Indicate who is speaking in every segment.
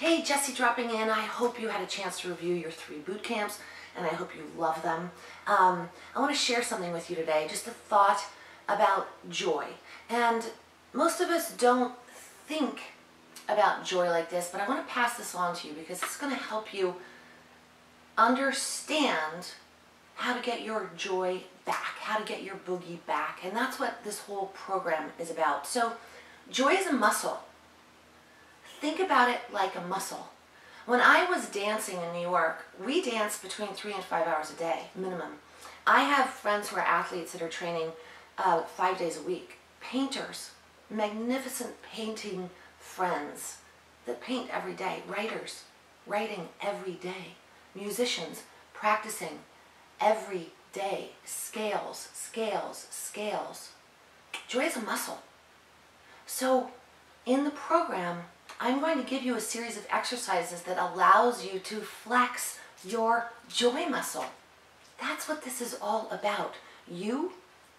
Speaker 1: Hey, Jessie dropping in. I hope you had a chance to review your 3 boot camps, and I hope you love them. I want to share something with you today, just a thought about joy. And most of us don't think about joy like this, but I want to pass this on to you because it's going to help you understand how to get your joy back, how to get your boogie back. And that's what this whole program is about. So joy is a muscle. Think about it like a muscle. When I was dancing in New York, we danced between 3 and 5 hours a day, minimum. I have friends who are athletes that are training 5 days a week. Painters, magnificent painting friends that paint every day. Writers, writing every day. Musicians, practicing every day. Scales, scales, scales. Joy is a muscle. So in the program, I'm going to give you a series of exercises that allows you to flex your joy muscle. That's what this is all about. You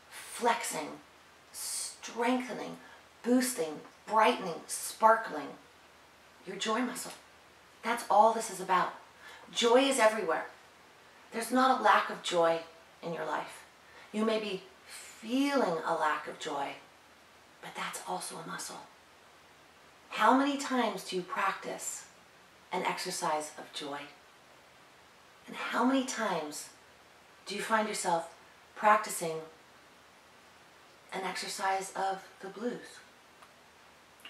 Speaker 1: flexing, strengthening, boosting, brightening, sparkling your joy muscle. That's all this is about. Joy is everywhere. There's not a lack of joy in your life. You may be feeling a lack of joy, but that's also a muscle. How many times do you practice an exercise of joy? And how many times do you find yourself practicing an exercise of the blues?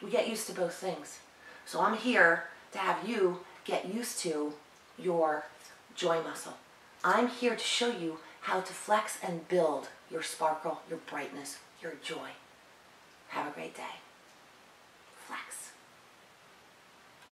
Speaker 1: We get used to both things. So I'm here to have you get used to your joy muscle. I'm here to show you how to flex and build your sparkle, your brightness, your joy. Have a great day. Flex.